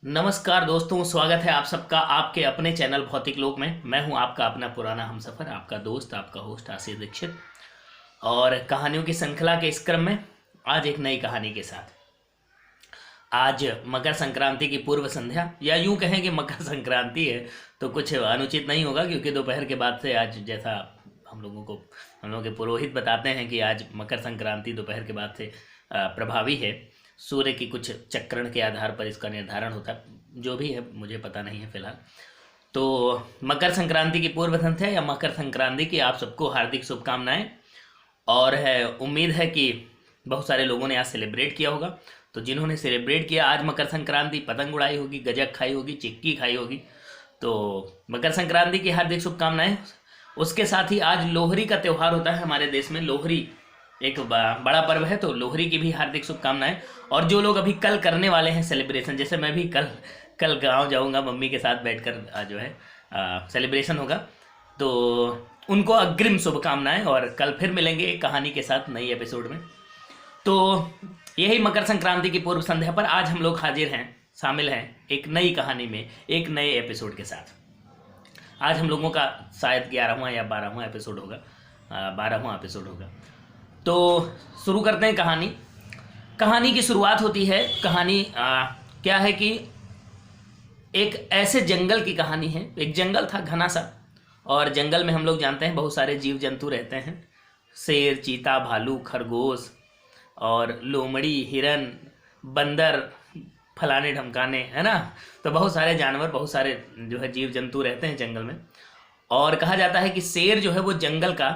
नमस्कार दोस्तों, स्वागत है आप सबका आपके अपने चैनल भौतिक लोक में। मैं हूं आपका अपना पुराना हमसफर, आपका दोस्त, आपका होस्ट आशीष दीक्षित। और कहानियों की श्रृंखला के इस क्रम में आज एक नई कहानी के साथ। आज मकर संक्रांति की पूर्व संध्या, या यूं कहें कि मकर संक्रांति है तो कुछ अनुचित नहीं होगा, क्योंकि दोपहर के बाद से आज जैसा हम लोगों के पुरोहित बताते हैं कि आज मकर संक्रांति दोपहर के बाद से प्रभावी है। सूर्य की कुछ चक्रण के आधार पर इसका निर्धारण होता है, जो भी है मुझे पता नहीं है फिलहाल। तो मकर संक्रांति की पूर्व संध्या या मकर संक्रांति की आप सबको हार्दिक शुभकामनाएं। और है उम्मीद है कि बहुत सारे लोगों ने आज सेलिब्रेट किया होगा। तो जिन्होंने सेलिब्रेट किया, आज मकर संक्रांति, पतंग उड़ाई होगी, गजक खाई होगी, चिक्की खाई होगी, तो मकर संक्रांति की हार्दिक शुभकामनाएं। उसके साथ ही आज लोहरी का त्यौहार होता है हमारे देश में। लोहरी एक बड़ा पर्व है, तो लोहरी की भी हार्दिक शुभकामनाएं। और जो लोग अभी कल करने वाले हैं सेलिब्रेशन, जैसे मैं भी कल गांव जाऊंगा, मम्मी के साथ बैठकर जो है सेलिब्रेशन होगा, तो उनको अग्रिम शुभकामनाएं। और कल फिर मिलेंगे एक कहानी के साथ नई एपिसोड में। तो यही मकर संक्रांति की पूर्व संध्या पर आज हम लोग हाजिर हैं, शामिल हैं एक नई कहानी में, एक नए एपिसोड के साथ। आज हम लोगों का शायद 11वां या 12वां एपिसोड होगा, 12वां एपिसोड होगा। तो शुरू करते हैं कहानी की शुरुआत होती है। कहानी क्या है कि एक ऐसे जंगल की कहानी है। एक जंगल था घना सा, और जंगल में हम लोग जानते हैं बहुत सारे जीव जंतु रहते हैं। शेर, चीता, भालू, खरगोश और लोमड़ी, हिरन, बंदर, फलाने ढमकाने, है ना। तो बहुत सारे जानवर, बहुत सारे जो है जीव जंतु रहते हैं जंगल में। और कहा जाता है कि शेर जो है वो जंगल का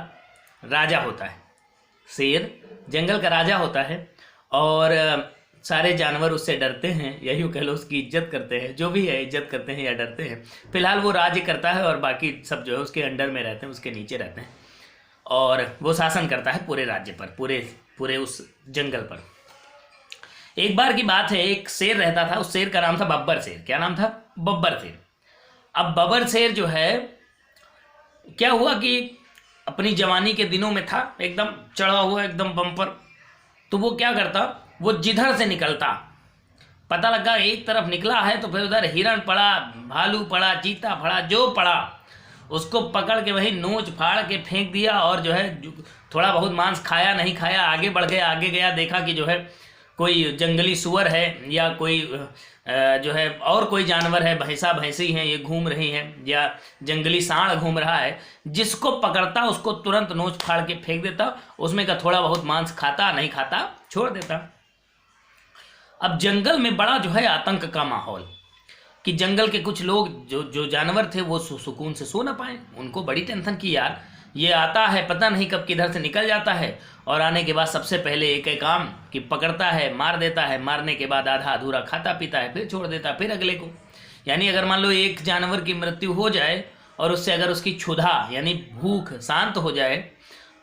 राजा होता है। शेर जंगल का राजा होता है और सारे जानवर उससे डरते हैं, यही कह लो, उसकी इज्जत करते हैं, जो भी है इज्जत करते हैं या डरते हैं। फिलहाल वो राज्य करता है और बाकी सब जो है उसके अंडर में रहते हैं, उसके नीचे रहते हैं, और वो शासन करता है पूरे राज्य पर, पूरे उस जंगल पर। एक बार की बात है, एक शेर रहता था। उस शेर का नाम था बब्बर शेर। क्या नाम था? बब्बर शेर। अब बब्बर शेर जो है, क्या हुआ कि अपनी जवानी के दिनों में था, एकदम चढ़ा हुआ, एकदम बम्पर। तो वो क्या करता, वो जिधर से निकलता, पता लगा एक तरफ निकला है, तो फिर उधर हिरण पड़ा, भालू पड़ा, चीता पड़ा, जो पड़ा उसको पकड़ के वही नोच फाड़ के फेंक दिया। और जो है थोड़ा बहुत मांस खाया नहीं खाया, आगे बढ़ गया, आगे गया, देखा कि जो है कोई जंगली सुअर है या कोई जो है और कोई जानवर है, भैंसा भैंसी हैं, ये घूम रही हैं, या जंगली सांड घूम रहा है। जिसको पकड़ता उसको तुरंत नोच फाड़ के फेंक देता। उसमें का थोड़ा बहुत मांस खाता, नहीं खाता छोड़ देता। अब जंगल में बड़ा जो है आतंक का माहौल, कि जंगल के कुछ लोग जो जानवर थे वो सुकून से सो ना पाए। उनको बड़ी टेंशन की, यार ये आता है, पता नहीं कब किधर से निकल जाता है, और आने के बाद सबसे पहले एक काम कि पकड़ता है, मार देता है, मारने के बाद आधा अधूरा खाता पीता है, फिर छोड़ देता है फिर अगले को। यानी अगर मान लो एक जानवर की मृत्यु हो जाए और उससे अगर उसकी क्षुधा यानी भूख शांत हो जाए,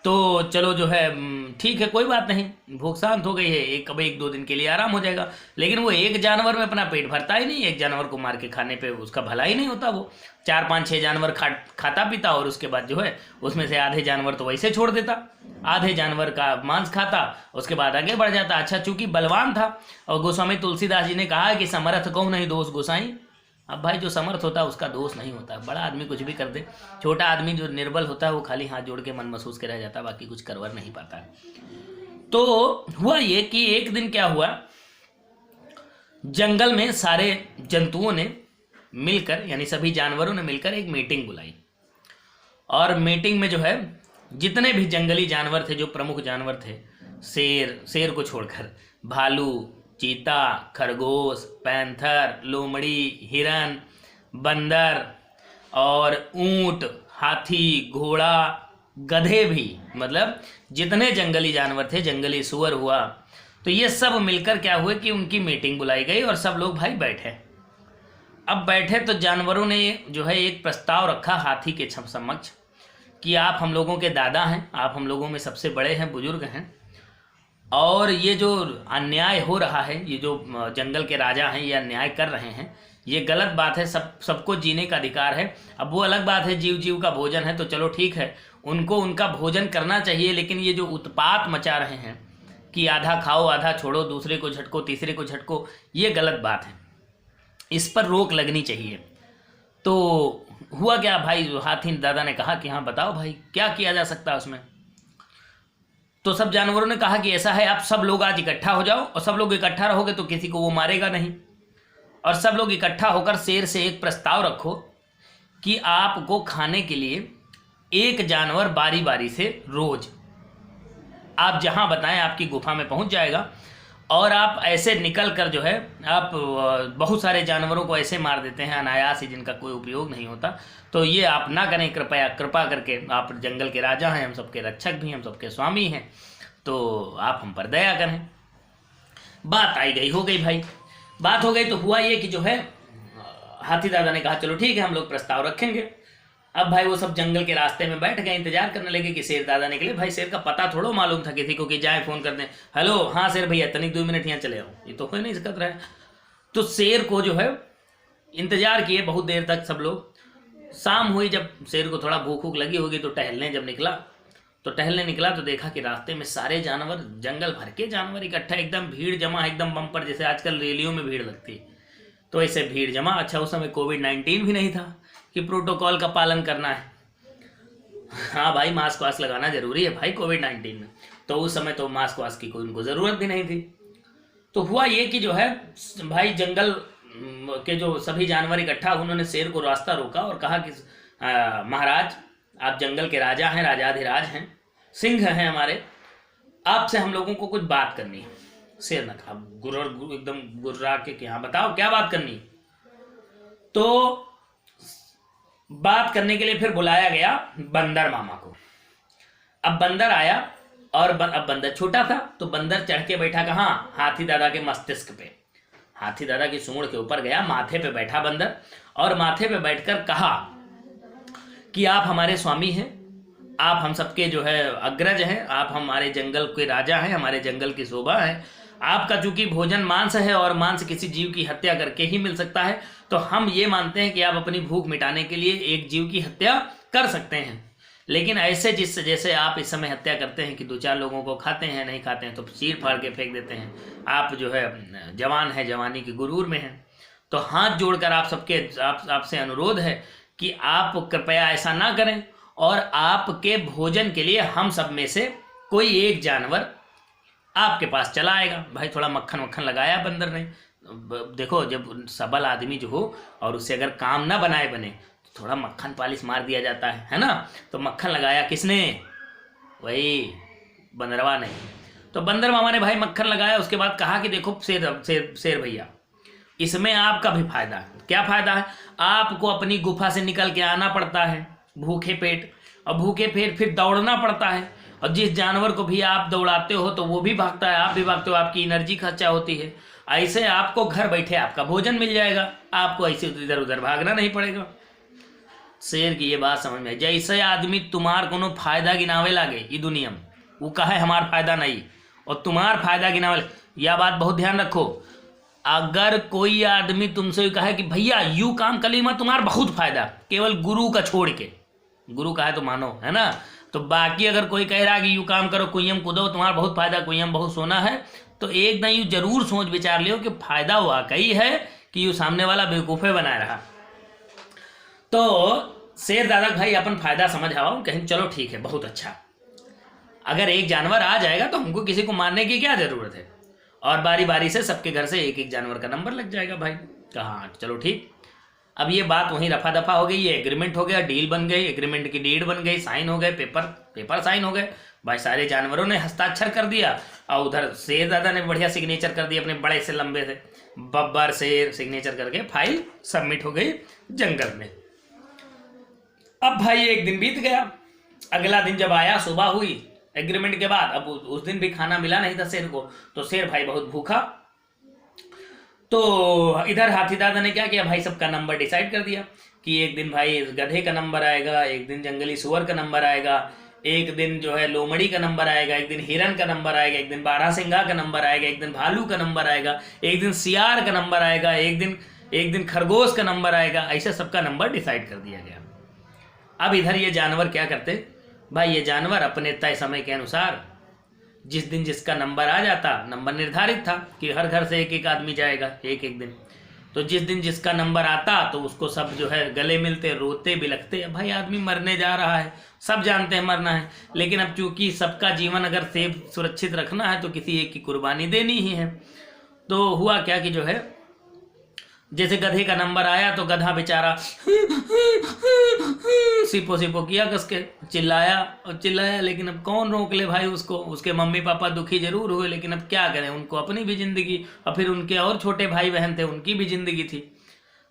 तो चलो जो है ठीक है, कोई बात नहीं, भूख शांत हो गई है, अब 1-2 दिन के लिए आराम हो जाएगा। लेकिन वो एक जानवर में अपना पेट भरता ही नहीं। एक जानवर को मार के खाने पे उसका भला ही नहीं होता। वो 4-5-6 जानवर खाता पीता, और उसके बाद जो है उसमें से आधे जानवर तो वैसे छोड़ देता, आधे जानवर का मांस खाता, उसके बाद आगे बढ़ जाता। अच्छा, चूंकि बलवान था, और गोस्वामी तुलसीदास जी ने कहा है कि समर्थ कहूँ नहीं दोष गोसाई। अब भाई जो समर्थ होता है उसका दोष नहीं होता। बड़ा आदमी कुछ भी कर दे, छोटा आदमी जो निर्बल होता है वो खाली हाथ जोड़ के मन महसूस के रह जाता है, बाकी कुछ करवर नहीं पाता है। तो हुआ ये कि एक दिन क्या हुआ, जंगल में सारे जंतुओं ने मिलकर, यानी सभी जानवरों ने मिलकर एक मीटिंग बुलाई। और मीटिंग में जो है जितने भी जंगली जानवर थे, जो प्रमुख जानवर थे, शेर को छोड़कर भालू, चीता, खरगोश, पैंथर, लोमड़ी, हिरन, बंदर और ऊंट, हाथी, घोड़ा, गधे भी, मतलब जितने जंगली जानवर थे, जंगली सुअर हुआ, तो ये सब मिलकर क्या हुए कि उनकी मीटिंग बुलाई गई और सब लोग भाई बैठे। अब बैठे तो जानवरों ने जो है एक प्रस्ताव रखा हाथी के समक्ष कि आप हम लोगों के दादा हैं, आप हम लोगों में सबसे बड़े हैं, बुजुर्ग हैं, और ये जो अन्याय हो रहा है, ये जो जंगल के राजा हैं ये अन्याय कर रहे हैं, ये गलत बात है। सबको जीने का अधिकार है। अब वो अलग बात है, जीव का भोजन है तो चलो ठीक है, उनको उनका भोजन करना चाहिए, लेकिन ये जो उत्पात मचा रहे हैं कि आधा खाओ आधा छोड़ो, दूसरे को झटको तीसरे को झटको, ये गलत बात है। इस पर रोक लगनी चाहिए। तो हुआ क्या भाई, हाथी दादा ने कहा कि हाँ बताओ भाई क्या किया जा सकता है उसमें। तो सब जानवरों ने कहा कि ऐसा है, आप सब लोग आज इकट्ठा हो जाओ, और सब लोग इकट्ठा रहोगे तो किसी को वो मारेगा नहीं। और सब लोग इकट्ठा होकर शेर से एक प्रस्ताव रखो कि आपको खाने के लिए एक जानवर बारी बारी से रोज आप जहां बताएं आपकी गुफा में पहुंच जाएगा, और आप ऐसे निकल कर जो है आप बहुत सारे जानवरों को ऐसे मार देते हैं अनायास ही, जिनका कोई उपयोग नहीं होता। तो ये आप ना करें, कृपया कृपा करके, आप जंगल के राजा हैं, हम सबके रक्षक भी हैं, हम सबके स्वामी हैं, तो आप हम पर दया करें। बात आई गई हो गई भाई, बात हो गई तो हुआ ये कि जो है हाथी दादा ने कहा चलो ठीक है हम लोग प्रस्ताव रखेंगे। अब भाई वो सब जंगल के रास्ते में बैठ गए, इंतजार करने लगे कि शेर दादा निकले। भाई शेर का पता थोड़ो मालूम था किसी को कि जाए फोन कर दें, हेलो हाँ शेर भैया तनिक 2 मिनट यहाँ चले आओ, ये तो हो नहीं सकता रहा है। तो शेर को जो है इंतजार किए बहुत देर तक सब लोग। शाम हुई, जब शेर को थोड़ा भूख भूख लगी होगी तो टहलने जब निकला, तो देखा कि रास्ते में सारे जानवर, जंगल भर के जानवर इकट्ठा, एकदम भीड़ जमा, एकदम बम्पर, जैसे आजकल रैलियों में भीड़ लगती है तो ऐसे भीड़ जमा। अच्छा उस समय कोविड-19 भी नहीं था कि प्रोटोकॉल का पालन करना है। हाँ भाई मास्क वास्क लगाना जरूरी है भाई कोविड-19 में, तो उस समय तो मास्क वास्क की कोई उनको ज़रूरत भी नहीं थी। तो हुआ ये कि जो है भाई जंगल के जो सभी जानवर इकट्ठा, उन्होंने शेर को रास्ता रोका और कहा कि महाराज आप जंगल के राजा हैं, राजाधिराज हैं, सिंह हैं हमारे, आपसे हम लोगों को कुछ बात करनी है। शेर ने कहा एकदम गुर्रा के हाँ बताओ क्या बात करनी। तो बात करने के लिए फिर बुलाया गया बंदर मामा को। अब बंदर आया, और अब बंदर छोटा था तो बंदर चढ़ के बैठा कहाँ, हाथी दादा के मस्तिष्क पे, हाथी दादा की सूंड के ऊपर गया, माथे पे बैठा बंदर, और माथे पे बैठकर कहा कि आप हमारे स्वामी हैं, आप हम सबके जो है अग्रज हैं, आप हमारे जंगल के राजा हैं, हमारे जंगल की शोभा है। आपका चूंकि भोजन मांस है और मांस किसी जीव की हत्या करके ही मिल सकता है, तो हम ये मानते हैं कि आप अपनी भूख मिटाने के लिए एक जीव की हत्या कर सकते हैं, लेकिन ऐसे जैसे आप इस समय हत्या करते हैं कि 2-4 लोगों को खाते हैं, नहीं खाते हैं तो चीर फाड़ के फेंक देते हैं, आप जो है जवान है, जवानी के गुरूर में हैं, तो हाथ जोड़कर आपसे अनुरोध है कि आप कृपया ऐसा ना करें, और आपके भोजन के लिए हम सब में से कोई एक जानवर आपके पास चला आएगा। भाई थोड़ा मक्खन वक्खन लगाया बंदर ने। देखो जब सबल आदमी जो हो और उससे अगर काम ना बने तो थोड़ा मक्खन पालिश मार दिया जाता है ना। तो मक्खन लगाया किसने, वही बंदरवा ने। तो बंदर मामा ने भाई मक्खन लगाया, उसके बाद कहा कि देखो शेर भैया, इसमें आपका भी फायदा है। क्या फायदा है, आपको अपनी गुफा से निकल के आना पड़ता है भूखे पेट, और भूखे पेट फिर दौड़ना पड़ता है, और जिस जानवर को भी आप दौड़ाते हो तो वो भी भागता है, आप भी भागते हो, आपकी एनर्जी खर्चा होती है। ऐसे आपको घर बैठे आपका भोजन मिल जाएगा, आपको ऐसे इधर उधर भागना नहीं पड़ेगा। शेर की ये बात समझ में, जैसे आदमी तुम्हार कोनो फायदा गिनावे लागे ई दुनिया में, वो कहे हमार फायदा नहीं और तुम्हार फायदा गिनावे, यह बात बहुत ध्यान रखो। अगर कोई आदमी तुमसे कहे कि भैया यू काम कली में तुम्हार बहुत फायदा, केवल गुरु का छोड़ के, गुरु कहे तो मानो है ना, तो बाकी अगर कोई कह रहा है कि यू काम करो, कुयम कूदो, तुम्हारा बहुत फायदा, कुयम बहुत सोना है, तो एक दिन यू जरूर सोच विचार लियो कि फायदा वाकई है कि यू सामने वाला बेवकूफ़े बनाए रहा। तो शेर दादा भाई अपन फायदा समझ आओ, कहें चलो ठीक है बहुत अच्छा, अगर एक जानवर आ जाएगा तो हमको किसी को मारने की क्या जरूरत है, और बारी बारी से सबके घर से एक एक जानवर का नंबर लग जाएगा। भाई कहा चलो ठीक। अब ये बात वहीं रफा दफा हो गई, ये एग्रीमेंट हो गया, डील बन गई, एग्रीमेंट की डीड बन गई, साइन हो गए, पेपर साइन हो गए। भाई सारे जानवरों ने हस्ताक्षर कर दिया, और उधर शेर दादा ने बढ़िया सिग्नेचर कर दिया अपने बड़े से लंबे से बब्बर शेर सिग्नेचर करके फाइल सबमिट हो गई जंगल में। अब भाई एक दिन बीत गया, अगला दिन जब आया, सुबह हुई एग्रीमेंट के बाद, अब उस दिन भी खाना मिला नहीं था शेर को, तो शेर भाई बहुत भूखा। तो इधर हाथी दादा ने क्या किया भाई, सबका नंबर डिसाइड कर दिया कि एक दिन भाई गधे का नंबर आएगा, एक दिन जंगली सुअर का नंबर आएगा, एक दिन जो है लोमड़ी का नंबर आएगा, एक दिन हिरन का नंबर आएगा, एक दिन बारहसिंगा का नंबर आएगा, एक दिन भालू का नंबर आएगा, एक दिन सियार का नंबर आएगा, एक दिन खरगोश का नंबर आएगा। ऐसे सबका नंबर डिसाइड कर दिया गया। अब इधर ये जानवर क्या करते भाई, ये जानवर अपने तय समय के अनुसार जिस दिन जिसका नंबर आ जाता, नंबर निर्धारित था कि हर घर से एक एक आदमी जाएगा एक एक दिन, तो जिस दिन जिसका नंबर आता तो उसको सब जो है गले मिलते, रोते बिलखते। भाई आदमी मरने जा रहा है, सब जानते हैं मरना है, लेकिन अब चूंकि सबका जीवन अगर सेफ सुरक्षित रखना है तो किसी एक की कुर्बानी देनी ही है। तो हुआ क्या कि जो है जैसे गधे का नंबर आया तो गधा बेचारा सिपो सिपो किया, कस के चिल्लाया और चिल्लाया, लेकिन अब कौन रोक ले भाई उसको। उसके मम्मी पापा दुखी जरूर हुए, लेकिन अब क्या करें, उनको अपनी भी जिंदगी और फिर उनके और छोटे भाई बहन थे, उनकी भी जिंदगी थी।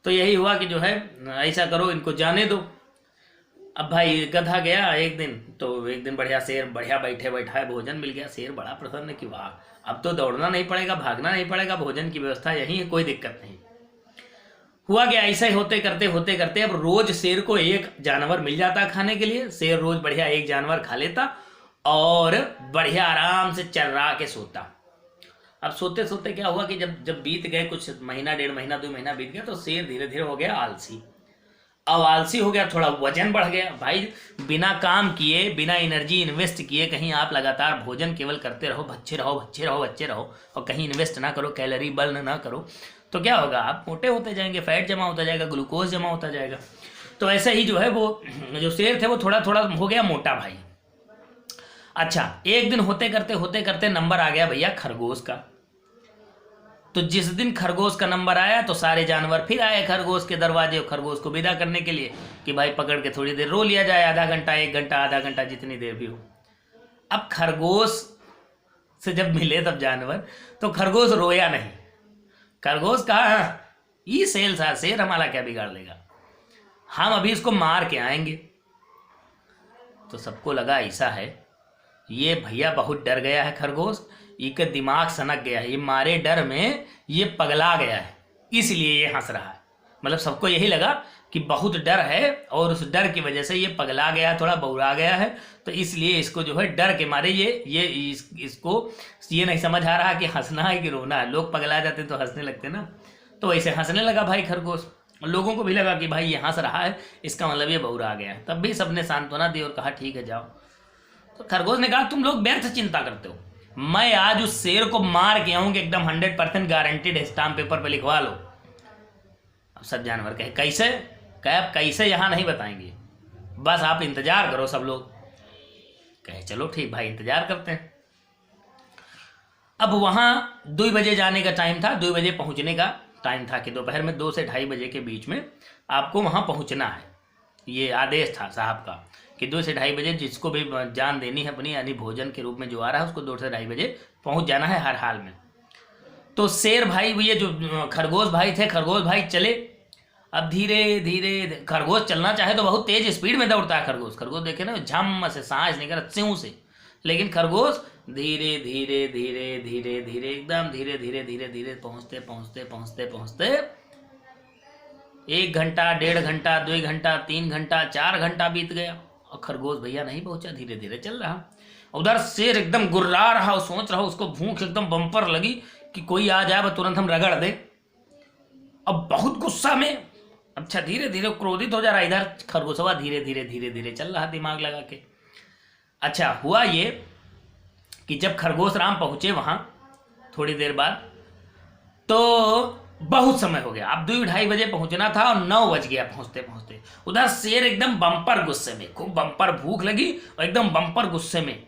तो यही हुआ कि जो है ऐसा करो, इनको जाने दो। अब भाई गधा गया एक दिन, तो एक दिन बढ़िया शेर बढ़िया बैठे बैठा है, भोजन मिल गया। शेर बड़ा प्रसन्न कि वाह, अब तो दौड़ना नहीं पड़ेगा, भागना नहीं पड़ेगा, भोजन की व्यवस्था यही है, कोई दिक्कत नहीं। हुआ गया ऐसा ही होते करते अब रोज शेर को एक जानवर मिल जाता खाने के लिए। शेर रोज बढ़िया एक जानवर खा लेता और बढ़िया आराम से चर्रा के सोता। अब सोते सोते क्या हुआ कि जब बीत गए कुछ महीना, 1.5 महीना, 2 महीना बीत गया, तो शेर धीरे धीरे हो गया आलसी। अब आलसी हो गया, थोड़ा वजन बढ़ गया। भाई बिना काम किए, बिना एनर्जी इन्वेस्ट किए कहीं आप लगातार भोजन केवल करते रहो, बच्चे रहो और कहीं इन्वेस्ट ना करो, कैलोरी बर्न ना करो, तो क्या होगा, आप मोटे होते जाएंगे, फैट जमा होता जाएगा, ग्लूकोज जमा होता जाएगा। तो ऐसे ही जो है वो जो शेर थे वो थोड़ा थोड़ा हो गया मोटा भाई। अच्छा, एक दिन होते करते नंबर आ गया भैया खरगोश का। तो जिस दिन खरगोश का नंबर आया तो सारे जानवर फिर आए खरगोश के दरवाजे, खरगोश को विदा करने के लिए कि भाई पकड़ के थोड़ी देर रो लिया जाए, आधा घंटा, 1 घंटा, आधा घंटा, जितनी देर भी हो। अब खरगोश से जब मिले तब जानवर, तो खरगोश रोया नहीं। खरगोश कहा ये शेर हमारा क्या बिगाड़ लेगा, हम अभी इसको मार के आएंगे। तो सबको लगा ऐसा है, ये भैया बहुत डर गया है खरगोश, इसका दिमाग सनक गया है, ये मारे डर में ये पगला गया है, इसलिए ये हंस रहा है। मतलब सबको यही लगा कि बहुत डर है और उस डर की वजह से ये पगला गया, थोड़ा बौरा गया है, तो इसलिए इसको जो है डर के मारे इसको ये नहीं समझ आ रहा कि हंसना है कि रोना है। लोग पगला जाते तो हंसने लगते ना, तो वैसे हंसने लगा भाई खरगोश। लोगों को भी लगा कि भाई ये हंस रहा है, इसका मतलब ये बौरा गया है। तब भी सबने सांत्वना दी और कहा ठीक है जाओ। तो खरगोश ने कहा तुम लोग व्यर्थ चिंता करते हो, मैं आज उस शेर को मार के आऊंगी, एकदम 100% गारंटीड है, स्टाम्प पेपर पे लिखवा लो। अब सब जानवर कहे कैसे, कैसे यहां नहीं बताएंगे, बस आप इंतजार करो। सब लोग कहे चलो ठीक भाई, इंतजार करते हैं। अब वहां 2 बजे जाने का टाइम था, 2 बजे पहुंचने का टाइम था कि दोपहर में 2 से 2:30 बजे के बीच में आपको वहां पहुंचना है। ये आदेश था साहब का कि 2 से 2:30 बजे जिसको भी जान देनी है अपनी, यानी भोजन के रूप में जो आ रहा है, उसको 2 से 2:30 बजे पहुंच जाना है हर हाल में। तो शेर भाई, ये जो खरगोश भाई थे, खरगोश भाई चले। अब धीरे धीरे खरगोश चलना चाहे तो बहुत तेज स्पीड में दौड़ता है खरगोश देखे ना, झम से सांस निकल स्यों से, लेकिन खरगोश धीरे धीरे धीरे धीरे धीरे एकदम धीरे धीरे धीरे धीरे पहुंचते 1 घंटा, 1.5 घंटा, 2 घंटा, 3 घंटा, 4 घंटा बीत गया और खरगोश भैया नहीं पहुंचा, धीरे धीरे चल रहा। उधर शेर एकदम गुर्रा रहा और सोच रहा, उसको भूख एकदम बम्पर लगी कि कोई आ जाए तुरंत हम रगड़ दे। अब बहुत गुस्सा में, अच्छा धीरे धीरे क्रोधित हो जा रहा। इधर खरगोशवा धीरे धीरे धीरे धीरे चल रहा दिमाग लगा के। अच्छा हुआ ये कि जब खरगोश राम पहुंचे वहां थोड़ी देर बाद, तो बहुत समय हो गया। अब 2-2:30 बजे पहुंचना था और 9 बज गया पहुंचते पहुंचते। उधर शेर एकदम बम्पर गुस्से में, खूब बम्पर भूख लगी और एकदम बम्पर गुस्से में।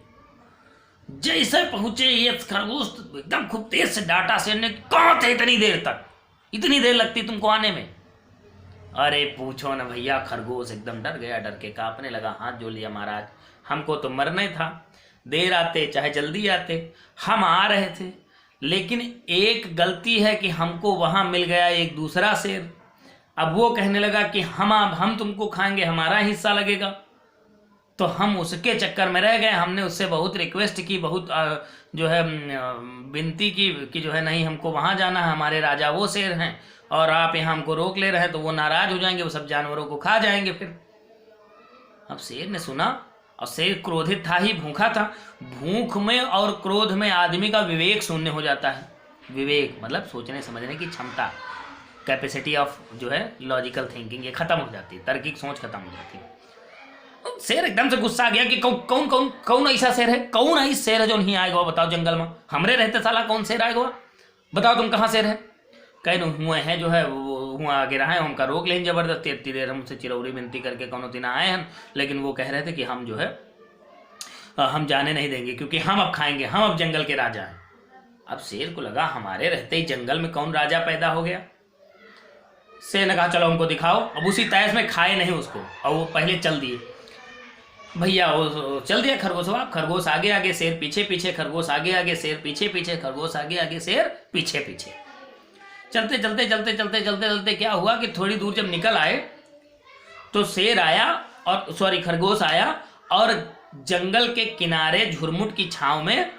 जैसे पहुंचे ये खरगोश एकदम खूब तेज से डांटा शेर ने, कहां थे इतनी देर तक, इतनी देर लगती तुमको आने में। अरे पूछो ना भैया, खरगोश एकदम डर गया, डर के कांपने लगा, हाथ जोड़ लिया, महाराज हमको तो मरना था, देर आते चाहे जल्दी आते, हम आ रहे थे, लेकिन एक गलती है कि हमको वहां मिल गया एक दूसरा शेर। अब वो कहने लगा कि हम तुमको खाएंगे, हमारा हिस्सा लगेगा, तो हम उसके चक्कर में रह गए। हमने उससे बहुत रिक्वेस्ट की, बहुत जो है विनती की कि जो है नहीं हमको वहां जाना है, हमारे राजा वो शेर हैं और आप यहाँ हमको रोक ले रहे हैं, तो वो नाराज हो जाएंगे, वो सब जानवरों को खा जाएंगे फिर। अब शेर ने सुना, और शेर क्रोधित था ही, भूखा था। भूख में और क्रोध में आदमी का विवेक शून्य हो जाता है। विवेक मतलब सोचने समझने की क्षमता, कैपेसिटी ऑफ जो है लॉजिकल थिंकिंग, ये खत्म हो जाती है, तार्किक सोच खत्म हो जाती है। शेर एकदम से गुस्सा आ गया कि कौन ऐसा शेर है, कौन है इस शेर है जो नहीं आएगा, बताओ जंगल में हमरे रहते साला कौन शेर आएगा, बताओ तुम कहाँ शेर है। कहीं हुए हैं जो है वो हुआ आगे रहा है, हमका रोक लें जबरदस्ती, इतनी देर हमसे चिरौरी विनती करके कौनो दिन आए हैं, लेकिन वो कह रहे थे कि हम जो है हम जाने नहीं देंगे, क्योंकि हम अब खाएंगे, हम अब जंगल के राजा हैं। अब शेर को लगा हमारे रहते ही जंगल में कौन राजा पैदा हो गया। शेर ने कहा चलो हमको दिखाओ। अब उसी तैस में खाए नहीं उसको, और वो पहले चल दिए भैया, वो चल दिया खरगोश। आप खरगोश आगे आगे, शेर पीछे पीछे, खरगोश आगे आगे, शेर पीछे पीछे, खरगोश आगे आगे, शेर पीछे पीछे। चलते चलते चलते चलते चलते चलते क्या हुआ कि थोड़ी दूर जब निकल आए तो शेर आया, और सॉरी खरगोश आया, और जंगल के किनारे झुरमुट की छांव में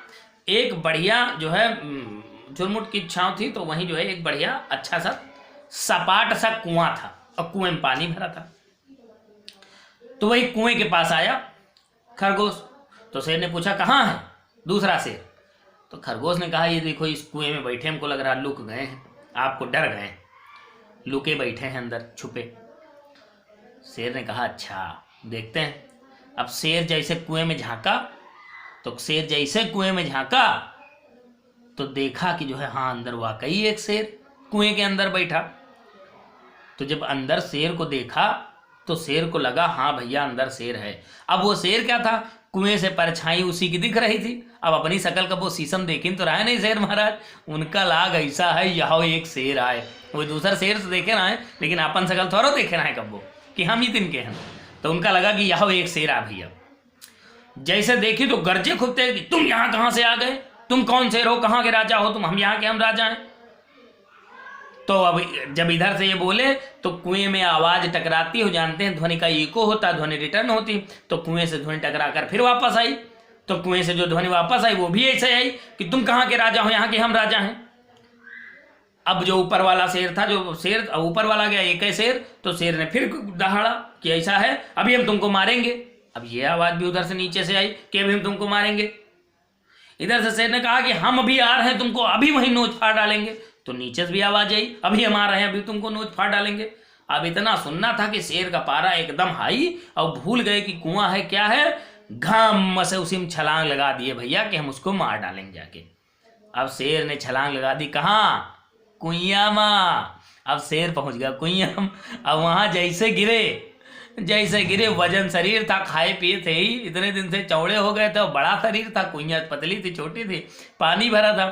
एक बढ़िया जो है, झुरमुट की छांव थी तो वहीं जो है एक बढ़िया अच्छा सा सपाट सा कुआं था, और कुएं में पानी भरा था। तो वही कुएं के पास आया खरगोश। तो शेर ने पूछा कहाँ है दूसरा शेर। तो खरगोश ने कहा ये देखो इस कुएं में बैठे, हमको लग रहा लुक गए हैं, आपको डर गए, लुके बैठे हैं अंदर छुपे। शेर ने कहा अच्छा देखते हैं। अब शेर जैसे कुएं में झांका, तो शेर जैसे कुएं में झांका तो देखा कि जो है हाँ अंदर वाकई एक शेर कुएं के अंदर बैठा। तो जब अंदर शेर को देखा तो शेर को लगा हाँ भैया अंदर शेर है। अब वो शेर क्या था, कुएं से परछाई उसी की दिख रही थी। अब अपनी शकल का वो शीशम देखें तो रहे नहीं शेर महाराज, उनका लाग ऐसा है यहाँ एक शेर आए, वो दूसरा शेर से देखे ना है, लेकिन अपन शकल थोड़ा देखे ना है कब वो कि हम ही तिनके हैं। तो उनका लगा कि यहाँ एक शेर आ भैया। जैसे देखी तो गरजे खुदते कि तुम यहाँ कहाँ से आ गए, तुम कौन शेर हो, कहाँ के राजा हो तुम, हम यहाँ के हम राजा हैं। तो अब जब इधर से ये बोले तो कुएं में आवाज टकराती हो, जानते हैं ध्वनि का इको होता, ध्वनि रिटर्न होती। तो कुएं से ध्वनि टकरा कर फिर वापस आई, तो कुएं से जो ध्वनि वापस आई वो भी ऐसे आई कि तुम कहाँ के राजा हो, यहाँ के हम राजा हैं। अब जो ऊपर वाला शेर था, जो शेर ऊपर वाला गया एक है शेर, तो शेर ने फिर दहाड़ा कि ऐसा है अभी हम तुमको मारेंगे। अब ये आवाज भी उधर से नीचे से आई कि अभी हम तुमको मारेंगे। इधर से शेर ने कहा कि हम अभी आ रहे हैं, तुमको अभी वहीं नोच फाड़ डालेंगे। तो नीचे से भी आवाज आई अभी हम आ रहे हैं, अभी तुमको नोच फाड़ डालेंगे। अब इतना सुनना था कि शेर का पारा एकदम हाई, और भूल गए कि कुआं है क्या है, घाम से उसी में छलांग लगा दिए भैया कि हम उसको मार डालेंगे जाके। अब शेर ने छलांग लगा दी कहाँ, कुइया माँ। अब शेर पहुंच गया कुइया। अब वहां जैसे गिरे वजन शरीर था, खाए पिए थे ही, इतने दिन से चौड़े हो गए थे, और बड़ा शरीर था, कुइया पतली थी छोटी थी, पानी भरा था।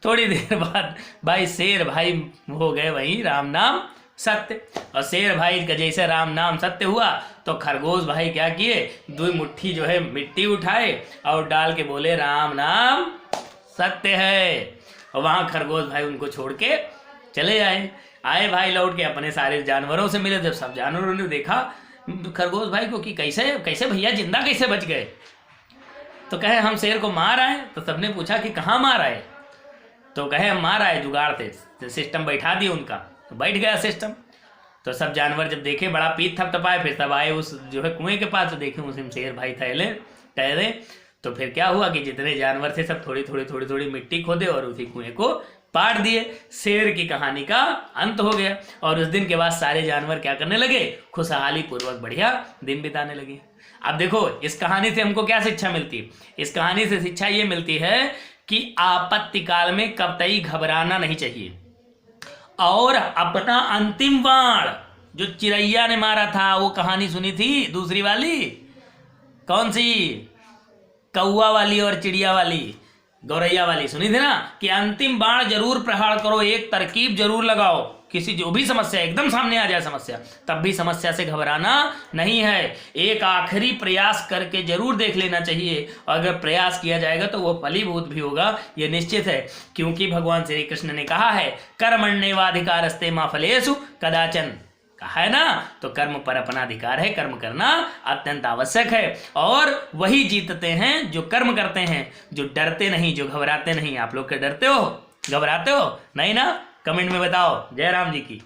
थोड़ी देर बाद भाई शेर भाई हो गए वहीं राम नाम सत्य। और शेर भाई का जैसे राम नाम सत्य हुआ तो खरगोश भाई क्या किए, दो मुट्ठी जो है मिट्टी उठाए और डाल के बोले राम नाम सत्य है। और वहाँ खरगोश भाई उनको छोड़ के चले आए भाई लौट के अपने सारे जानवरों से मिले। जब सब जानवरों ने देखा खरगोश भाई को कि कैसे भैया जिंदा कैसे बच गए, तो कहे हम शेर को मार आए। तो सबने पूछा कि कहाँ मार आए, तो कहे हम मार आए जुगाड़ थे, तो सिस्टम बैठा दिया उनका, तो बैठ गया सिस्टम। तो सब जानवर जब देखे बड़ा पीठ थपथपाए, फिर सब आए उस जो है कुएं के पास, तो देखे उसमें शेर भाई ठहरे। तो फिर क्या हुआ कि जितने जानवर थे सब थोड़ी मिट्टी खोदे और उसी कुएं को पाट दिए। शेर की कहानी का अंत हो गया। और उस दिन के बाद सारे जानवर क्या करने लगे, खुशहाली पूर्वक बढ़िया दिन बिताने लगे। अब देखो इस कहानी से हमको क्या शिक्षा मिलती है, इस कहानी से शिक्षा ये मिलती है कि आपत्ति काल में कतई घबराना नहीं चाहिए, और अपना अंतिम बाण जो चिड़ैया ने मारा था, वो कहानी सुनी थी दूसरी वाली, कौन सी, कौआ वाली और चिड़िया वाली, गौरैया वाली सुनी थी ना, कि अंतिम बाण जरूर प्रहार करो, एक तरकीब जरूर लगाओ, किसी जो भी समस्या एकदम सामने आ जाए समस्या, तब भी समस्या से घबराना नहीं है, एक आखिरी प्रयास करके जरूर देख लेना चाहिए। और अगर प्रयास किया जाएगा तो वो फलीभूत भी होगा, ये निश्चित है, क्योंकि भगवान श्री कृष्ण ने कहा है कर्मण्येवाधिकारस्ते मा फलेषु कदाचन, कहा है ना। तो कर्म पर अपना अधिकार है, कर्म करना अत्यंत आवश्यक है, और वही जीतते हैं जो कर्म करते हैं, जो डरते नहीं, जो घबराते नहीं। आप लोग क्या डरते हो, घबराते हो नहीं ना, कमेंट में बताओ। जय राम जी की।